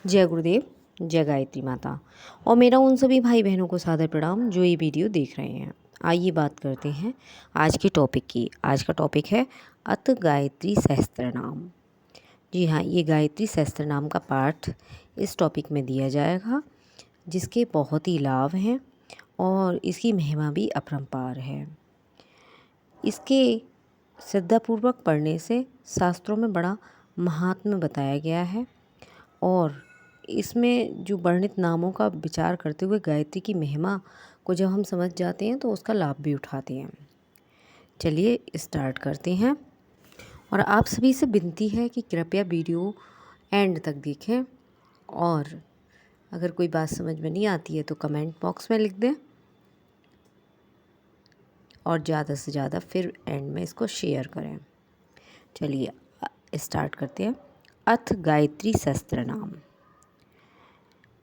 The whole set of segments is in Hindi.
जय गुरुदेव, जय गायत्री माता और मेरा उन सभी भाई बहनों को सादर प्रणाम जो ये वीडियो देख रहे हैं। आइए बात करते हैं आज के टॉपिक की। आज का टॉपिक है अत गायत्री सहस्त्रनाम। जी हाँ, ये गायत्री सहस्त्रनाम का पाठ इस टॉपिक में दिया जाएगा, जिसके बहुत ही लाभ हैं और इसकी महिमा भी अपरंपार है। इसके श्रद्धापूर्वक पढ़ने से शास्त्रों में बड़ा महात्म्य बताया गया है और इसमें जो वर्णित नामों का विचार करते हुए गायत्री की महिमा को जब हम समझ जाते हैं तो उसका लाभ भी उठाते हैं। चलिए स्टार्ट करते हैं और आप सभी से विनती है कि कृपया वीडियो एंड तक देखें और अगर कोई बात समझ में नहीं आती है तो कमेंट बॉक्स में लिख दें और ज़्यादा से ज़्यादा फिर एंड में इसको शेयर करें। चलिए स्टार्ट करते हैं। अथ गायत्री सहस्त्रनाम।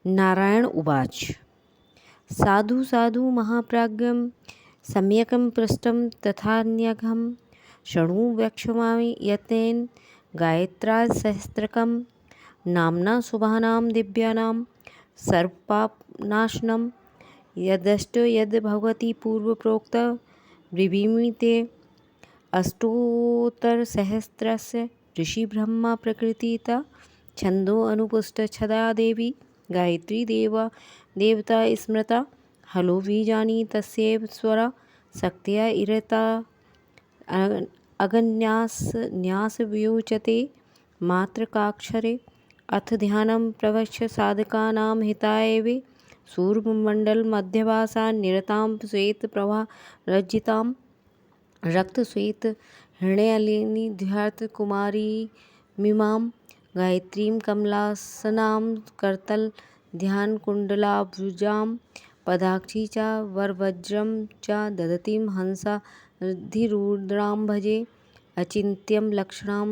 नारायण उवाच। साधु साधु महाप्राज्ञं सम्यकं पृष्टं तथान्यघं शृणु वक्ष्यामि यत्नेन गायत्रासहस्रकं नाम्ना शुभानां दिव्यानां सर्वपापनाशनं यदष्ट यद् भगवती पूर्वप्रोक्त ब्रवीमि ते अष्टोत्तरसहस्रस्य ऋषिब्रह्मा प्रकृतिता छन्दो अनुपुष्टच्छदा देवी गायत्री देवता स्मृता हलो बीजानि तस्यैव स्वरा शक्त्या इरता अगन्यासव्योचते मात्रकाक्षरे। अथ ध्यानं प्रवक्ष्य साधकानां हिताय वे सूर्यमण्डलमध्यभासा निरतां श्वेतप्रभारज्जितां रक्तश्वेत हृणयलिनीध्यार्तकुमारीमिमां गायत्रीं कमलासनां करतलध्यानकुण्डलाभुजां पदाक्षी च वरवज्रं च दधतीं हंसाधिरूद्रां भजे अचिन्त्यं लक्षणां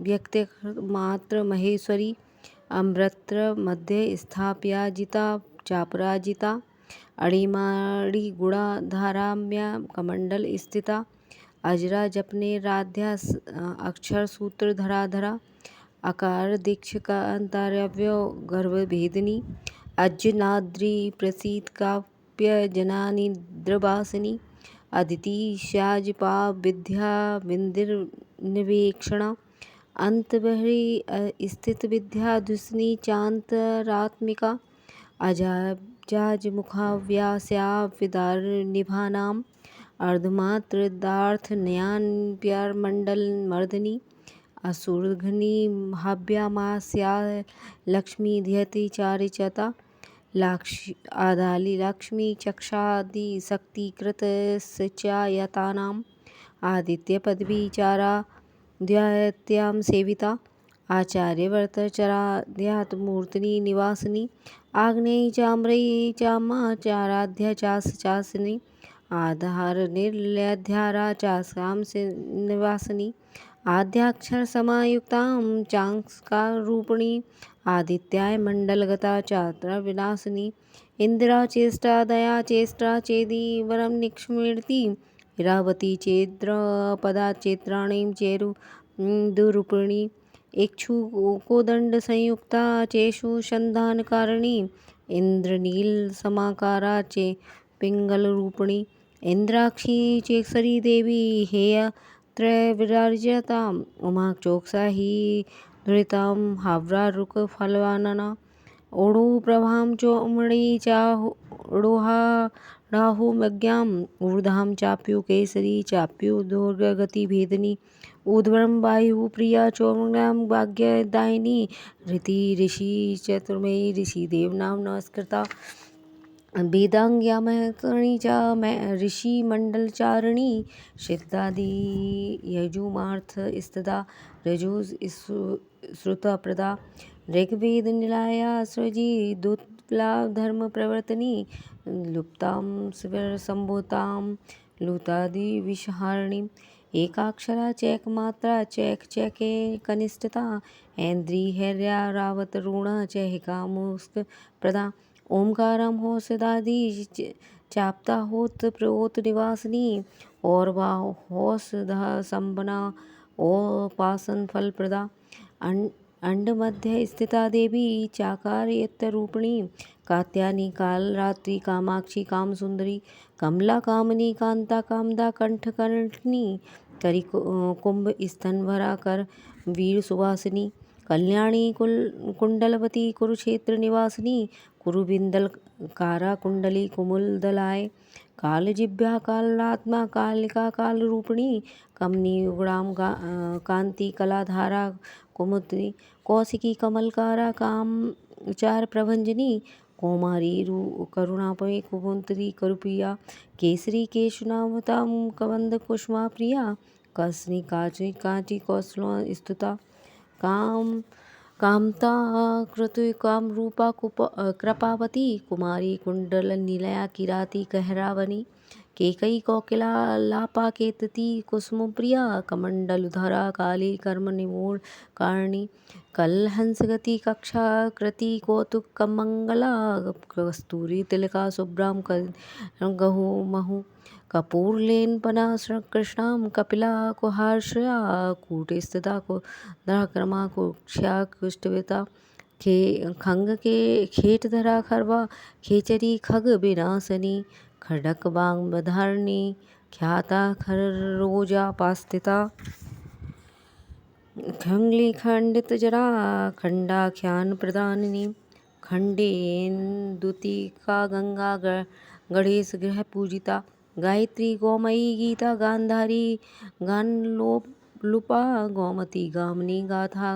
व्यक्तमात्रमहेश्वरी अमृतमध्ये स्थाप्याजिता चापराजिता अणिमाणिगुणाधाराम्या कमण्डल स्थिता अजरा जपने राध्या अक्षर सूत्रधराधरा अकार दीक्षकांतारव्यो गर्भभेदिनी अज्जनाद्री प्रसीद काव्य जनानी द्रवासिनी अदिति शाजपा विद्या विंदिर्निवेक्षणा अंतबहरी स्थित विद्या दुष्णी चांतरात्मिका अजाजमुखाव्यास्या विदारनिभानाम् अर्धमात्रदार्थनयान्प्यारमण्डलमर्दिनी असुरघ्नी हाव्यामास्या लक्ष्मीध्यति चारिचता आदाली लक्ष्मी चक्षादिशक्तिकृतश्चायतानाम् आदित्यपदवीचाराद्यात्यां सेविता आचार्यवर्तचराध्यात्मूर्तिनी निवासिनी आग्नेयी चाम्रयी चामाचाराध्या चासिनी आधारनिर्लयाध्यारा चासां निवासिनी आद्याक्षर समायुक्तां चांस्कारूपिणी आदित्याय मण्डलगता चात्र विनाशिनी इंदिरा चेष्टा दया चेष्टा चेदी वरम निक्ष्मीर्ति इरावती चेद्रपदा चेत्राणीं चेरु दुरूपिणी इक्षुकोदंड संयुक्ता चेषु संधानकारिणी इंद्रनील समाकारा चे पिंगल रूपिणी इंद्राक्षी चेक्षरी देवी हेय त्रयविराजिताम् उमा चोक्सा ही धृतां हाव्रारुक फलवानना ओडु प्रभां चोमणी चाहुडोहा राहुमज्ञाम् ऊर्धां चाप्यु केसरी चाप्यु दुर्गति भेदिनी ऊर्ध्वं वायु प्रिया चोमण्यां भाग्यदायिनी ऋति ऋषि चतुर्मयी ऋषि देवनां नमस्कृता वेदांग्या महकर्णी च ऋषि मंडलचारिणी सिद्धादि यजुमार्थ स्तदा रजुज श्रुतप्रदा ऋग्वेद निलया सृजी दुत्प्ला धर्म प्रवर्तनी लुप्तां शिवर संभूतां लुतादि विषहारिणी एकाक्षरा चैकमात्रा चैक चैके कनिष्ठता ऐन्द्री हैर्या रावत ऋण चैहिकामुस्क प्रदा ओंकारं हो सदादि चाप्ता होत प्रोत निवासिनी और वाह होसधा संबना ओपासन फल प्रदा अंडमध्य स्थिता देवी चाकारयत्यरूपिणी कात्यायनी कालरात्रि कामाक्षी कामसुंदरी कमला कामिनी कांता कामदा कंठकर्णिनी करी कुंभ स्तनभरा कर वीर सुवासिनी कल्याणी कुंडलवती कुरुक्षेत्र निवासिनी कुरुबिंदल कारा कुंडली कुमुलदलाय कालजिभ्या कालात्मा कालिका कालरूपिणी कमनी उगड़ाम कांति कलाधारा कुमुद्री कौशिकी कमलकारा कामचार प्रभंजनी कौमारी करुणापय कुमुद्री करुप्रिया केसरी केशुनावता कबंध कुष्मा प्रिया कसनी काची कांची कौशलों स्तुता कामता कृति कामरूपा कृपावती कुमारी कुंडल निलया किराती कहरावनी केकई कौकिला लापा केतती कुसुम प्रिया कमंडलुधरा काली कर्म निमूल कारणी कलहंसगति कक्षा कृति कौतुक कमंगला कस्तूरी तिलका शुभ्राम गहु महु कपूरलेन पना कृष्णाम कपिला कुहारश्रया कूटे स्थिता को क्रमा कुक्षा कुष्टविता खे खंग के खेट धरा खरवा खेचरी खग विनाशनी खडक बांग बधारणी ख्याता खरोजा पास्थिता खंगली खंडित जरा खंडाख्यान प्रदानिनी खंडेन्दुतिका गंगा गणेश गृह पूजिता गायत्री गौमयी गीता गांधारी गानलोलुपा गौमती गामिनी गाथा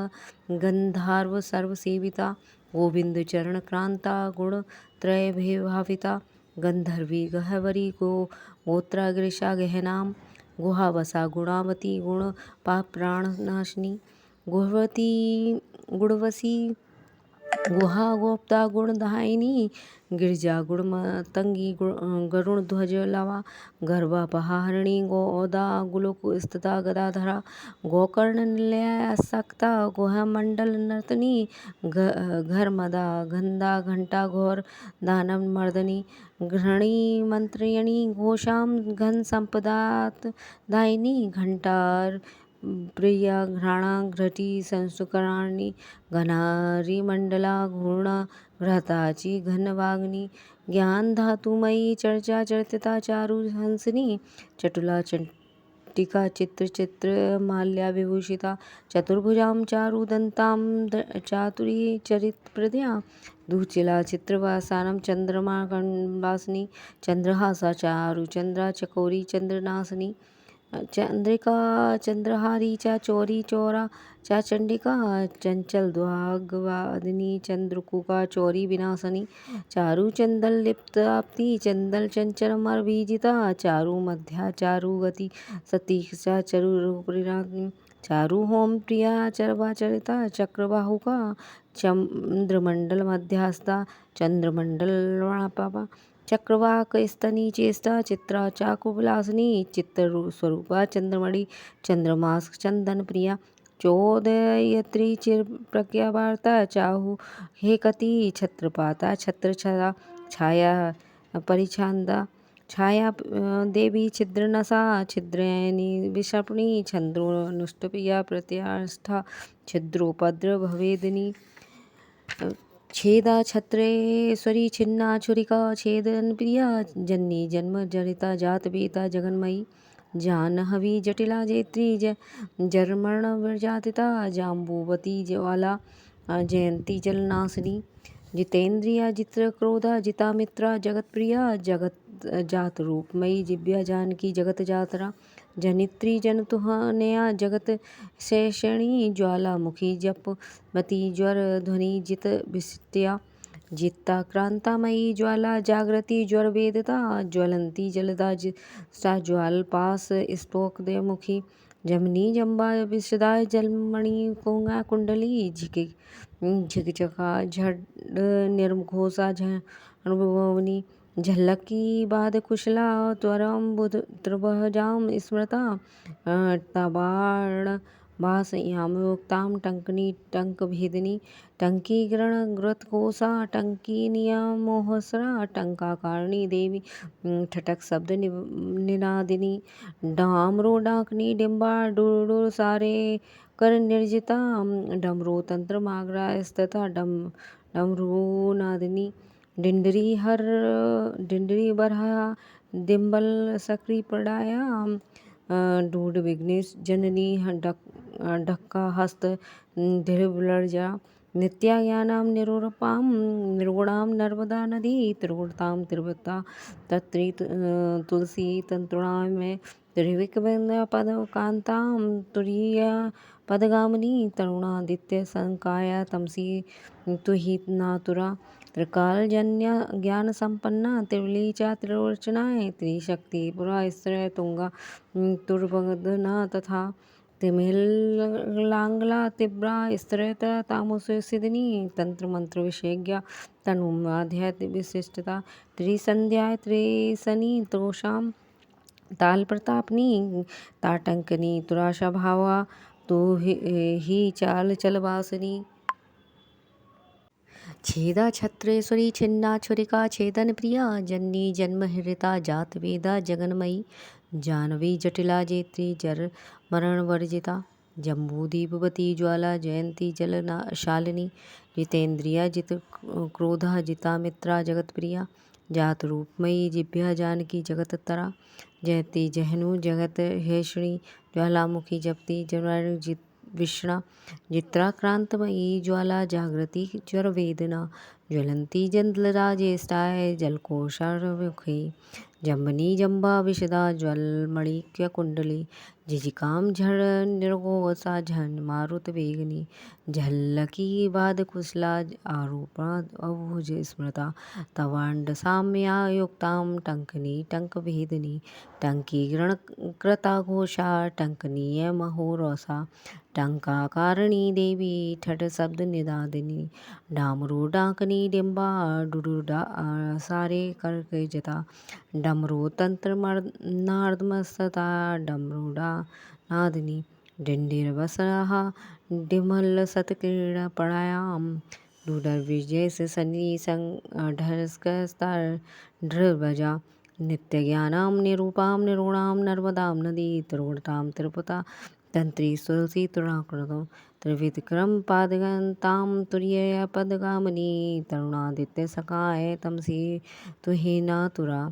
गंधार्व सर्वसेविता गोविंद चरण क्रांता गुण त्रय भाविता गंधर्वी गहवरी गोत्राग्रेशा गहनाम गुहावसा गुणावती गुण पाप प्राणनाशिनी गुणवसी गुहा गोप्ता गुणदायिनी गिरिजा गुणमतंगी गरुण ध्वज लवा गर्वा पहारिणी गोदा गुलोक स्थिता गदाधरा गोकर्ण निलया सक्ता गुहमंडल नर्तनी घरमदा गंधा घंटा घोर दानव मर्दनी घृणी मंत्रियणी घोषाम घन संपदात दायिनी घंटार प्रिया घ्राणा घृटी संस्करणी घनारी मंडला घूर्णा घृताची घनवाग्नी ज्ञान धातुमयी चर्चा चर्चिता चारु हंसनी चटुला टीका चित्र माल्या विभूषिता चतुर्भुजां चारुदंतां चातुरी चरितप्रद्या दुचिला चित्रवासानं चंद्रमा वासिनी चंद्रहासा चारु चंद्रा चकोरी चंद्रनासिनी चंद्रिका चंद्रहारी चा चौरी चौरा चा चंडिका चंचल द्वागवादिनी चंद्रकुका चौरी विनाशनी चारु चंदल लिप्ताप्ति चंदल चंचल मर बीजिता चारु मध्या चारु गति सतीक्षा चरु चारु होम प्रिया चरवाचरिता चक्रबाहुका चंद्रमंडल मध्यस्था चंद्रमंडल पापा चक्रवाक स्तनी चेष्टा चित्रा चाकुविलासिनी चित्र स्वरूपा चंद्रमणि चंद्रमास चंदन प्रिया चोदयत्री चिर प्रज्ञा वार्ता चाहु हेकति छत्रपाता छत्र छाया परिछांदा छाया देवी छिद्रनसा छिद्रयनी विषपणी छंद्रोनुष्टप्रिया प्रत्याष्ठा छिद्रोपद्र भवेदिनी छेदा छत्रेश्वरी छिन्ना छुरिका छेदन प्रिया जन्नी जन्म जनिता जात बेता जगन्मयी जानहवी जटिला जेत्री जरमर्ण विजातिता जाम्बुवती ज्वाला जयंती जलनाशिनी जितेंद्रिया जित्र क्रोधा जिता मित्रा जगत प्रिया जगत जात रूपमयी जिव्या जानकी जगत जातरा जनित्री जनतुहनया जगत शैषणी ज्वालामुखी जपमती ज्वर ध्वनि जित विष्टया जित्ता क्रांतामयी ज्वाला जागृति ज्वर वेदता ज्वलंती जलदा सा ज्वालपास स्फोकदमुखी जमनी जम्बा विषदा जलमणि कोंगा कुंडली झिकझका झड निर्घोषा झणभवनी झलकी बाद कुशला त्वरम बुध त्रिभुजाम स्मृता तबाण भासयामुक्तां टंकनी टंक भेदिनी टंकी गृण ग्रतकोसा टंकी नियमोहसरा टंकाकारणी देवी ठटक शब्द निनादिनी डामरो डाकनी डिम्बा डुर सारे कर निर्जिता डमरू तंत्र मागरा स्थिता डमरू डिंडरी बरहा डिम्बल सक्री पड़ाया डूड विघ्नेश जननी ढक्का हस्त धीर्वलर्जा नित्याज्ञानां निरूपां निर्गुणां नर्मदा नदी त्रिगुणतां त्रिवृत्ता तत्री तुलसी तंत्रुणां में त्रिविक्रम पद कांतां तुरीय पदगामिनी तरुणादित्य संकाया तमसी तुहि नातुरा त्रिकालजन्य ज्ञान संपन्ना त्रिवलीचा त्रिलोचनाएं त्रिशक्ति पुरा स्त्रय तुंगा तुर्भगना तथा तिमिलांगला तिब्रा स्त्रयता तामुसिदिनी तंत्र मंत्र विशेज्ञा तनुमाध्याय विशिष्टता त्रिसंध्या त्रिसनी तोषाम ताल प्रतापनी ताटंकनी तुराशा भावा तो ही चाल चलवासनी छेदा छत्रेश्वरी छिन्ना छुरिका छेदन प्रिया जन्नी जन्महृता जात वेदा जगन्मयी जानवी जटिला जेत्री जर मरण वर्जिता जम्बूदीपवती ज्वाला जयंती जलना शालिनी जितेंद्रिया जित क्रोधा जिता मित्रा जगत प्रिया जात रूपमयी जिभ्या जानकी जगत तरा जयती जहनु जगत हेषणी ज्वालामुखी जपती जन विष्णा जित्राक्रांतमयी ज्वाला जागृति ज्वर वेदना ज्वलंती जंदलरा ज्येष्ठाय जलकोशामुखी जम्बनी जम्बा विशदा ज्वलमणिक्य कुंडली जिजिकाम झड़ निर्गोसा झन मारुत वेगनी झल्लकी बाद कुशला आरूपा अभुज स्मृता तवांड साम्या युक्ताम टंकनी टंक भेदनी टंकी गृण कृता घोषा टंकनीय महोरसा टंकाकारणी देवी ठठ शब्द निदादिनी डामरू डाकनी डिम्बा डुडुडा सारे करके जता डमरू तंत्र नार्दमस्तता डमरूडा नादिनी डिंडिर बसहा डिमल सतक्रीड़ा पणायाम डूडर विजय से सनी संग ढरस्कर ढृबजा नित्य ज्ञानाम निरूपाम निरूणाम नर्मदाम नदी त्रिगुणताम त्रिपुता तंत्री तुलसी तृणाकृतो त्रिविक्रम पादगंताम तुर्य पदगामिनी तरुणादित्य सखाय तमसी तुहिना तुरा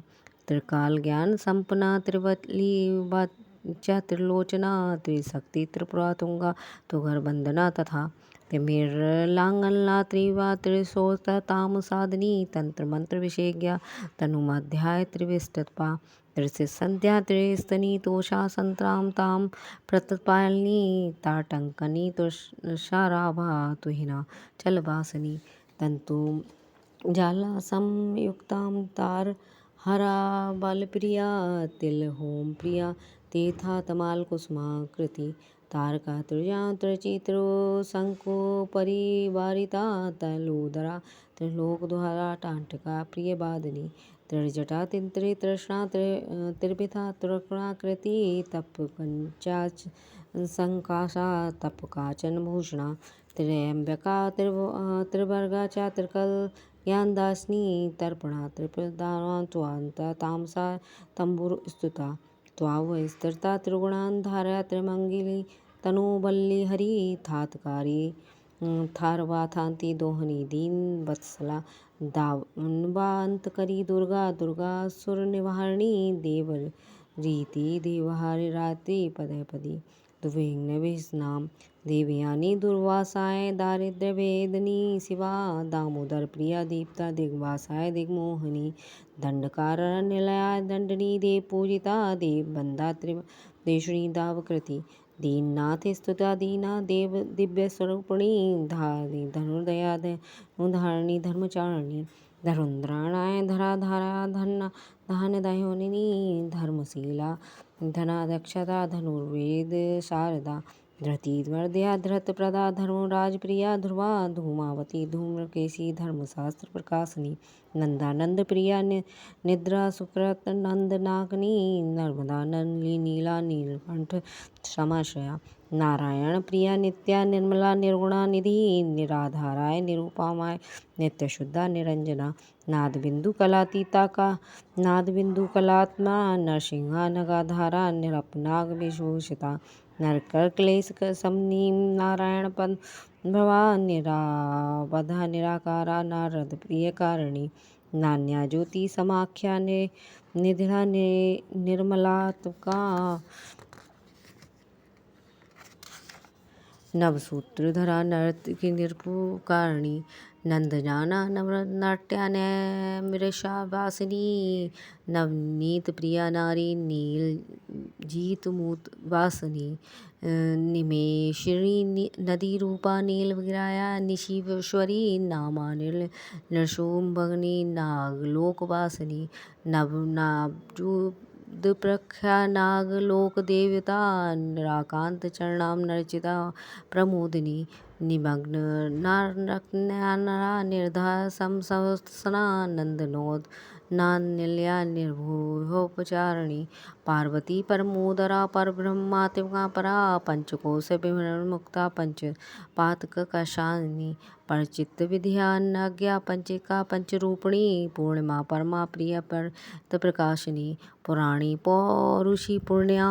त्रिकाल ज्ञान संपन्ना त्रिवली वाचा त्रिलोचना त्रिशक्ति त्रिपुरा तुंगा तुगर बंदना तथा तिमिर लांगलना त्रिवा त्रिशोस्ताम साधनी तंत्र मंत्र विशेज्ञा तनुमाध्याय त्रिविष्टपा त्रिसंध्या त्रिस्तनी तोषा संतराम ताम प्रतपालनी ताटंकनी तुषाराभा तुहिना चलवासनी तंतु जाला संयुक्ताम तार हरा बल प्रिया तिल होम प्रिया तीर्था तमाल कुसुमा कृति तारका त्रिजा त्रिचित्रो शंको परिवारिता तलोदरा त्रिलोक द्वारा टांटका प्रिय बादनी त्रिजटा तिंत्री तृष्णा त्रिपिथा त्रिकणाकृति तप कंचाच संकाशा तप काचन भूषणा त्र्यंबका त्रिवर्गा चा त्रिकल ज्ञानदासनी तर्पणा त्रिप्रदाना त्वांता तामसा तंबुर स्तुता त्वाव स्थिरता त्रिगुणांधारा त्रिमंगिली तनुबल्ली हरि थातकारी थारवाथांती दोहनी दीन वत्सला दावनवांत करी दुर्गा दुर्गा सुर निवारणी देव रीति देवहारी रात्रि पदे पदी दुविघ्न विष्णाम देवयानी दुर्वासाएं दारिद्र्य वेदनी शिवा दामोदर प्रिया दीप्ता दिग्वासाय दिग्मोहनी दंडकार निलया दंडनी देव पूजिता देव बंदा त्रिदेशनी दावकृति दीननाथ स्तुता दीना देव दिव्य स्वरूपिणी धारी धनुर्दया धनुधारिणी धर्मचारिणी धरुन्द्राणाय धराधारा धन दयोनिनी धर्मशीला धनाध्यक्षता धनुर्वेद शारदा धृतिवर्दया धृतप्रदा धर्मराजप्रिया ध्रुवा धूमावती धूम्रकेशी धर्मशास्त्र प्रकाशनी नंदानंद प्रिया निद्रा सुकृत नंदनागिनी नर्मदा नली नीला नीलकंठ समाश्रया नारायण प्रिया नित्या निर्मला निर्गुणा निधि निराधाराय निरूपमाय नित्य शुद्धा निरंजना नाद बिंदु कलातीता का नाद बिंदु कलात्मा नरसिंहा नगाधारा निरपनाग विभूषिता नरकक्लेश समनीं नारायण पद भवा निरावधा निराकारा नारद प्रियकारिणी नान्या ज्योति समाख्या निधिरा निर्मलात्मका नवसूत्रधरा नर्तकी निरपुकारिणी नंदजाना नवनाट्यान्यमृषा वासिनी नवनीत प्रिया नारी नीलजीत मूत वासिनी निमेषिणी नदी रूपा नीलगिराया निशिवेश्वरी नामा नृशोभगिनी नागलोकवासिनी नवनाब्जुप्रख्या नागलोक देवता निराकांत चरणामर्चिता प्रमोदिनी निमग्न नारनरा निर्धा समसना नंदनोद नान्यल्या निर्भोपचारिणी पार्वती परमोदरा परब्रह्मात्मिका परा पंचकोश विमुक्ता पंच पातक कशालिनी परचित्त विद्या नज्ञा पंचिका पंचरूपिणी पूर्णिमा परमा प्रिय पर प्रकाशिनी पुराणी पौरुषी पुण्या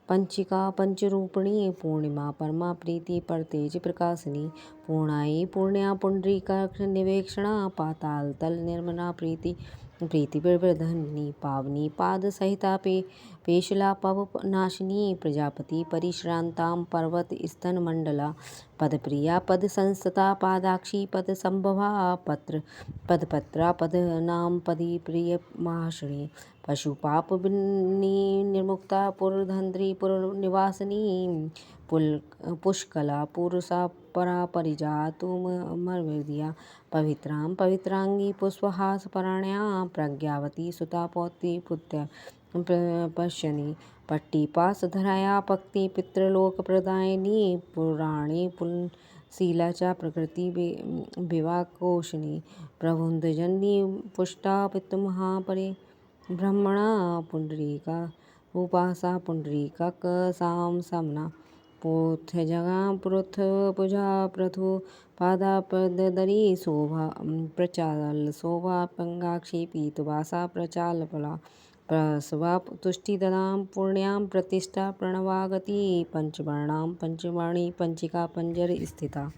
पंचिका पंचरूपिणी पूर्णिमा परमा प्रीति पर तेज प्रकाशिनी पूर्णाई पूर्ण्या पुंडरीकाक्ष निवेक्षणा पाताल तल निर्मला प्रीति प्रवर्धनी पावनी पाद सहिता पेशला पव नाशिनी प्रजापति परिश्रांतां पर्वत स्तन मंडला पदप्रिया पद संस्था पादाक्षी पद संभवा पदपत्रा पद नाम पदी प्रिय महाशिणी पशुपाप निर्मुक्ता पुरधंत्री पुर निवासिनी पुष्कला पुरुषा परा परिजातु मर्वदिया पवित्रां पवित्रांगी पुष्पहास पराण्या प्रज्ञावती सुता पौत्री पुत्र पश्यनी पट्टीपासधराया पक्ति पितृलोक प्रदायिनी पुराणी शीलाचा प्रकृति विवाकोशिनी प्रबुद्धजननी पुष्टा पितुमहापरे ब्रह्मणा पुंडरीका उपासा पुंडरीका साम समना पोथ्यजगा पुरुथ पुजा प्रथु पादा पदरी शोभा प्रचाल शोभा पंगाक्षी पीतवासा प्रचालपला प्रसवा तुष्टिददां पुण्यां प्रतिष्ठा प्रणवागति पंचवर्णां पंचवाणी पंचिका पंजर स्थिता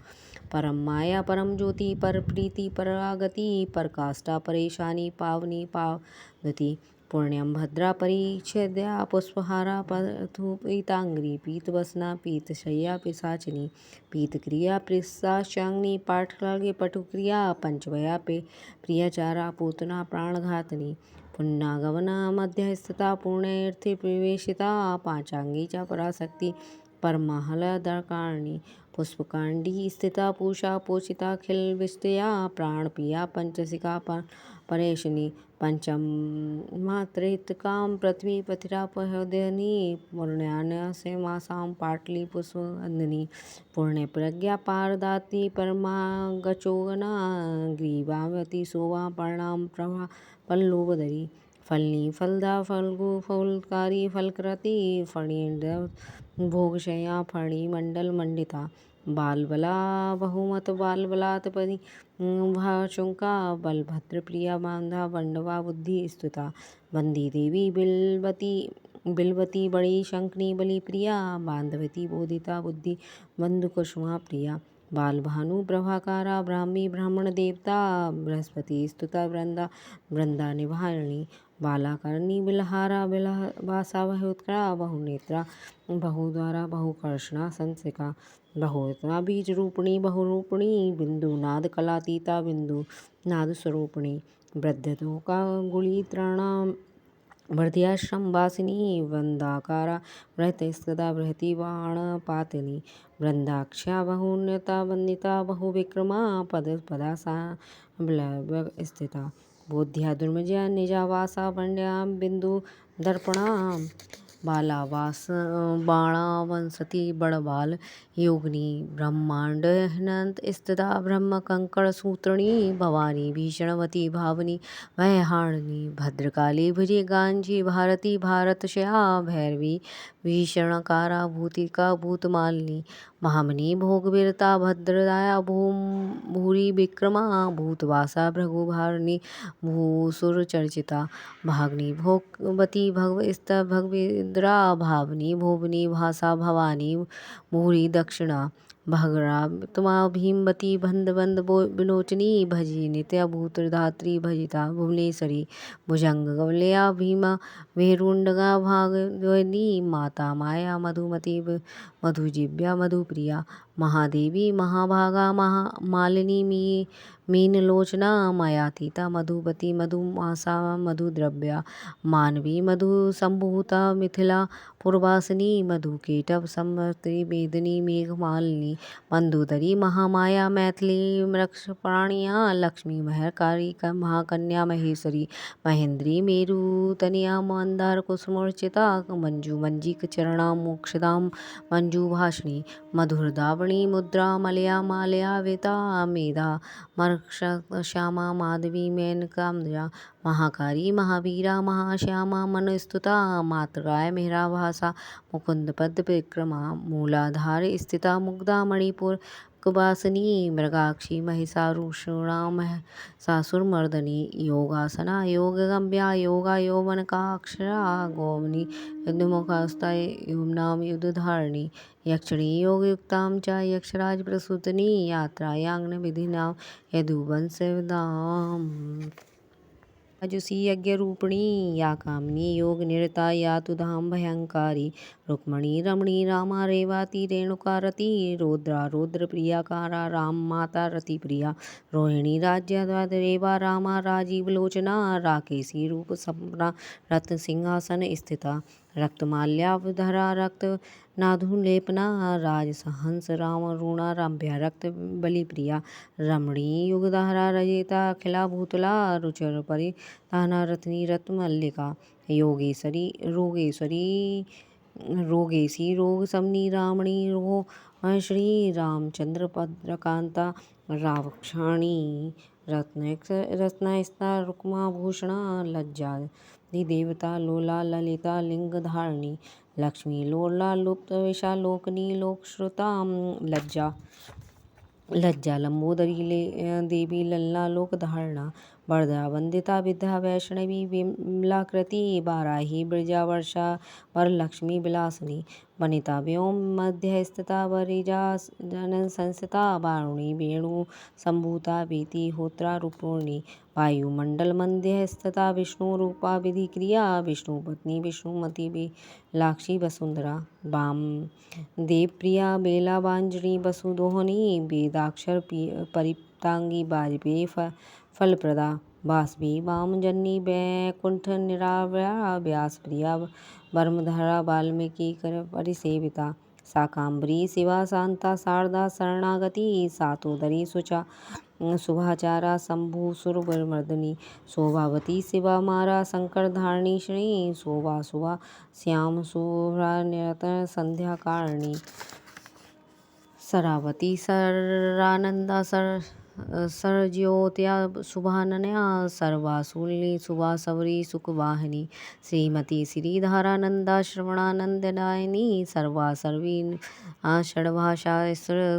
परम माया परम ज्योति पर प्रीति परागति पर काष्ठा परेशानी पावनी पावती पुण्यम भद्रा परिच्छेद्या पुष्पहारा पीतांग्री पीतवसना पीतशय्या पिशाचिनी पीतक्रिया प्रिसाशांग्नी पाठलागे पटुक्रिया पंचवया प्रियाचारा पूतना प्राणघातनी पुन्नागवना मध्यस्थिता पूर्णैर्थी प्रवेशिता पांचांगी च पराशक्ति परमहलदकारणी पुष्पकांडी स्थिता पूषा पोषिता खिलविष्टया प्राणप्रिया पंचसिका परेशिनी पंचमात्रेतकां पृथ्वी पथिरापहृदयनी पुण्यान्यसेमासां पाटली पुष्पवन्दिनी पुण्यप्रज्ञा पारदाती परमागचोगना ग्रीवावती शोभा पर्णां प्रभा पल्लोबदरी फलनी फलदा फल्गु फलकारी फलकृति फणीड भोगशया फणी मंडल मंडिता बालबला बहुमत बालबलात्पदी भाशुंका बलभद्र प्रिया बांधा बंडवा बुद्धि स्तुता बंदी देवी बिलवती बड़ी शंखनी बलि प्रिया बांधवती बोधिता बुद्धि बंधुकुसुमा प्रिया बाल भानु प्रभाकारा ब्राह्मी ब्राह्मण देवता बृहस्पति स्तुता वृंदा निवारिणी बालाकर्णी बिलहारा बिलवासा बहुत्करा बहुनेत्रा बहुद्वारा बहुकर्षणा संसिका बहुतना बीज रूपिणी बहुरूपिणी बिंदु नाद कलातीता बिंदु नाद स्वरूपिणी वृद्धतोका गुलीत्राणा वृद्ध्याश्रम वासिनी वृंदाकारा बृहतस्तदा बृहति बाणपातिनी वृंदाक्षा बहुन्यता वंदिता बहुविक्रमा पदा सा स्थिता बोध्या दुर्मजा निजावासा वंड्या बिंदु दर्पणा बालावास बाणावंसती बड़बाल योगिनी ब्रह्मांड हनंत स्थिता ब्रह्म कंकड़ सूत्रिणी भवानी भीषणवती भावनी वैहारिणी भद्रकाली भुजे गांजी भारती भारतशया भैरवी भीषणकारा भूतिका भूतमालिनी महामनी भोगवीरता भद्रदाया भूरी विक्रमा भूतवासा भृगुभारिणी भूसुर चर्चिता भाग्नि भोगवती भगवस्त मुद्रा भावनी भुवनी भाषा भवानी मुहुरी दक्षिणा भगरा तुमा भीमवती बंद बंद विलोचनी भजी नित्य भूतधात्री भजिता भुवनेश्वरी भुजंग गवलया भीमा वेरुंडगा भागवनी माता माया मधुमती मधुजिव्या मधुप्रिया महादेवी महाभागा मालिनी मीनलोचना मयातीता मधुपति मधुमासा मधुद्रव्या मानवी मधुसंभूता मिथिला पूर्वासिनी मधुकेटव संवर्ती वेदिनी मेघमालिनी मंदोदरी महामाया मैथिली मृक्षप्राणिया लक्ष्मी महरकारी महाकन्या महेश्वरी महेंद्री मेरुतनिया मंदार कुसुमर्चिता मंजू मंजिक चरणा मोक्षदाम मंजू भाषिणी मधुरदावणी मुद्रा मलया मालया वेता मेधा मर्क्षश्यामा माधवी मेनकाम्या महाकारी महावीरा महाश्यामा मनस्तुता मातृकाय मेहरा भाषा मुकुंद पद विक्रमा मूलाधार स्थिता मुग्धा मणिपुर कुबासनी मृगाक्षी महिषासुरक्षणा महिषासुरमर्दनी योगासना योगगम्या योगा यौवनकाक्षरा गोमनी युद्धमुखास्ता युम्नाम युद्धधारिणी यक्षिणी योगयुक्तां च यक्षराज प्रसूतनी यात्रायांगन विधिनां यदुवंशविदाम् अजुसी यज्ञ रूपिणी या कामिनी योग निरता या तु धाम भयंकारी रुक्मणी रमणी रामा रेवाती रेणुका रति रौद्रा रौद्र प्रिया कारा राम माता रति प्रिया रोहिणी राज्य रेवा रामा राजीव लोचना राकेशी रूप सपना रत्न सिंहासन स्थिता रक्तमाल्यावधरा रक्त नाधुलेपना राजसहंस राम रूणा रम्या रक्त बलिप्रिया रमणी युगधारा रजिता अखिला भूतला रुचर परि ताना रत्नी रत्नमल्लिका योगेश्वरी रोगेशी रोग समनी रामणी रो श्री रामचंद्र भद्रकांता रावक्षाणी रत्नस्ता रुक्मा भूषणा लज्जा देवता लोला ललिता लिंग धारणी लक्ष्मी लोला लुप्त विशालोकनी लोकश्रुता लज्जा लंबोदरी देवी लल्ला लोक धारणा वरदा वंदिता विद्या वैष्णवी विमलाकृति बाराही ब्रजा वर्षा वरलक्ष्मी विलासिनी वनिता व्योम मध्य स्थिता वरिजा जनन संस्थिता वारुणी वेणु संभूता वीति होत्रा रूपूर्णी वायुमंडल मध्य स्थिता विष्णु रूपा विधि क्रिया विष्णु पत्नी विष्णुमती लाक्षी वसुंधरा वाम देवप्रिया बेला वांजनी वसुदोहनी वेदाक्षर परिप्तांगी वाजपेयी फलप्रदा वासवी वामजन्नी वैकुंठ निराव्या व्यासप्रिया वर्मधरा वाल्मीकि कर परिसेविता शाकांबरी शिवा शांता शारदा शरणागति सातोदरी सुचा शुभाचारा शंभु सुरमर्दनी शोभावती शिवा मारा शंकर धारणी श्री शोभा शुभा श्याम शोभा निरतन संध्या कारिणी सरावती सरानंदा सरज्योत्या शुभानन्या सर्वासुली सुभासवरी सुखवाहिनी श्रीमती श्रीधारानंदा श्रवणानंददायिनी सर्वा सर्वी षड्भाषा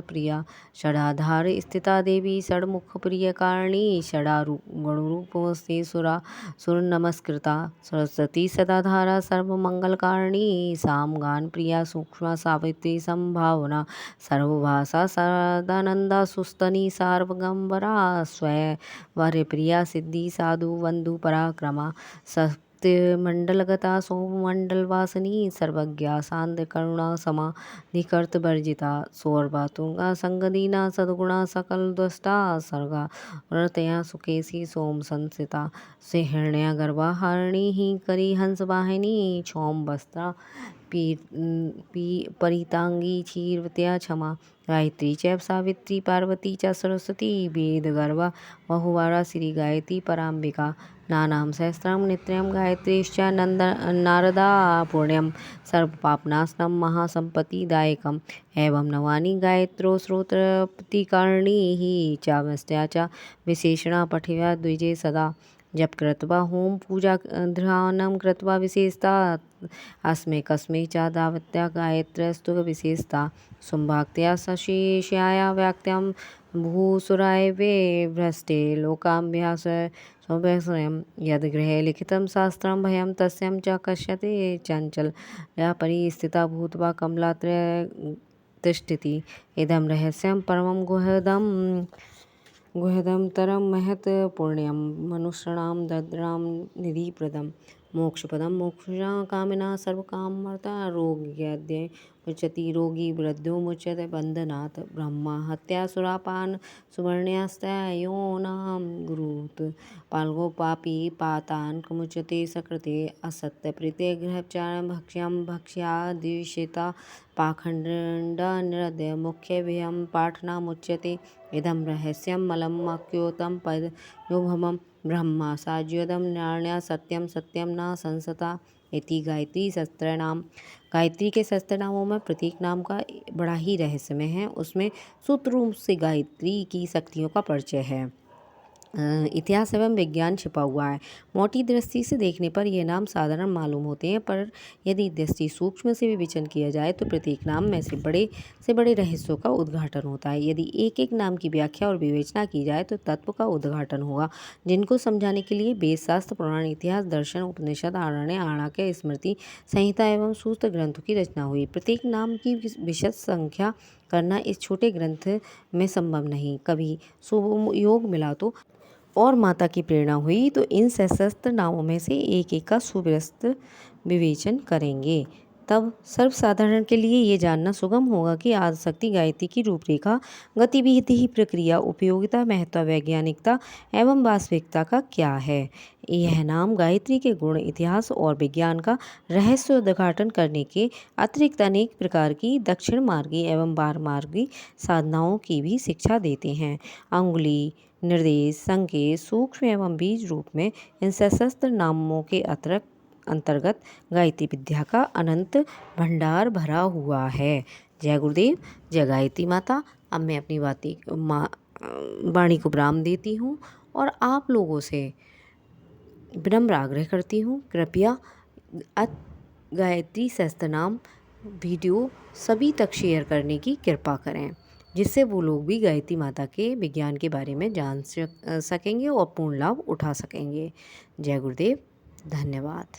प्रिया षडाधार स्थिता देवी षड्मुख प्रिय कारिणी षडा गणरूपस्ते सुरा सुर नमस्कृता सरस्वती सदाधारा सर्वमंगलकारिणी साम गान प्रिया सूक्ष्म सावित्री संभावना सर्वभाषा सदानंदा सुस्तनी सार्वगंबरा स्वय प्रिया सिद्धि साधु बंधु पराक्रमा मंडलगता सोमंडलवासिनी सर्वज्ञा शांत करुणा समाधिकर्त वर्जिता सौरभा तुंगा संगदीना सद्गुणा सकल दुष्टा सर्गा रतया सुकेशी सोम संसिता सिहृण्या गर्भा हरिणी ही करी हंस वाहिनी क्षौम वस्त्रा परितांगी क्षीरवत्या क्षमा गायत्री चैव सावित्री पार्वती च सरस्वती वेद गर्भा बहुवारा श्री गायत्री पराम्बिका नानां सहस्रं नित्यं गायत्रीश्च नारदा पुण्यं सर्वपापनाशनं महासम्पत्तिदायकम् एवं नवानि गायत्रो श्रोत्रप्रतिकारिणी हि चावस्त्या च विशेषणा पठिव्या द्विजे सदा जप कृत्वा होम पूजा ध्यानं कृत्वा विशेषता अस्मै कस्मै च दावत्या गायत्र्यस्तु विशेषता सुम्भाक्त्या सशेषाया व्याक्त्यां भूसुराय वे भ्रष्टे लोकाभ्यास स्वयं यद गृहे लिखितं शास्त्रं भयं तस्यां च कश्यते चञ्चल या परिस्थिता भूत्वा कमलात्रय तिष्ठति इदं रहस्यं परमं गुह्यदं तरं महत् पुण्यं मनुष्याणां दद्रां निधिप्रदं मोक्षपदं मोक्षजा कामिना सर्वकामर्ता रोग्यद्य मुच्यति रोगी वृद्धो मुच्यते बन्धनात् ब्रह्मा हत्या सुरापान सुवर्ण्यास्तयोनां गुरुत् पाल्गो पापी पातान् मुच्यते सकृते असत्यप्रीते गृहचारं भक्ष्यं भक्ष्यादिशिता पाखण्डनिरद्य मुख्यव्ययं पाठनामुच्यते इदं रहस्यं मलं मक्योतं पदयोभमं ब्रह्मा साज्योदं नान्या सत्यम सत्यम न संसता इति गायत्री शस्त्र नाम। गायत्री के शस्त्र नामों में प्रत्येक नाम का बड़ा ही रहस्यमय है। उसमें सूत्र रूप से गायत्री की शक्तियों का परिचय है। इतिहास एवं विज्ञान छिपा हुआ है। मोटी दृष्टि से देखने पर यह नाम साधारण मालूम होते हैं, पर यदि दृष्टि सूक्ष्म से विवेचन किया जाए तो प्रत्येक नाम में से बड़े रहस्यों का उद्घाटन होता है। यदि एक एक नाम की व्याख्या और विवेचना की जाए तो तत्व का उद्घाटन होगा, जिनको समझाने के लिए वेद, शास्त्र, पुराण, इतिहास, दर्शन, उपनिषद, आरण्य, आणाक्य, स्मृति संहिता एवं सूत्र ग्रंथों की रचना हुई। प्रत्येक नाम की विशद संख्या करना इस छोटे ग्रंथ में संभव नहीं। कभी सुयोग मिला तो और माता की प्रेरणा हुई तो इन सशस्त्र नामों में से एक एक का सुव्यवस्थित विवेचन करेंगे। तब सर्वसाधारण के लिए ये जानना सुगम होगा कि आदिशक्ति गायत्री की रूपरेखा, गतिविधि, प्रक्रिया, उपयोगिता, महत्व, वैज्ञानिकता एवं वास्तविकता का क्या है। यह नाम गायत्री के गुण, इतिहास और विज्ञान का रहस्य उद्घाटन करने के अतिरिक्त अनेक प्रकार की दक्षिण मार्गी एवं बार मार्गी साधनाओं की भी शिक्षा देते हैं। अंगुली, निर्देश, संकेत, सूक्ष्म एवं बीज रूप में इन सशस्त्र नामों के अंतर्गत गायत्री विद्या का अनंत भंडार भरा हुआ है। जय गुरुदेव, जय गायत्री माता। अब मैं अपनी वाणी को विराम देती हूँ और आप लोगों से विनम्र आग्रह करती हूँ, कृपया गायत्री सहस्त्रनाम वीडियो सभी तक शेयर करने की कृपा करें, जिससे वो लोग भी गायत्री माता के विज्ञान के बारे में जान सकेंगे और पूर्ण लाभ उठा सकेंगे। जय गुरुदेव, धन्यवाद।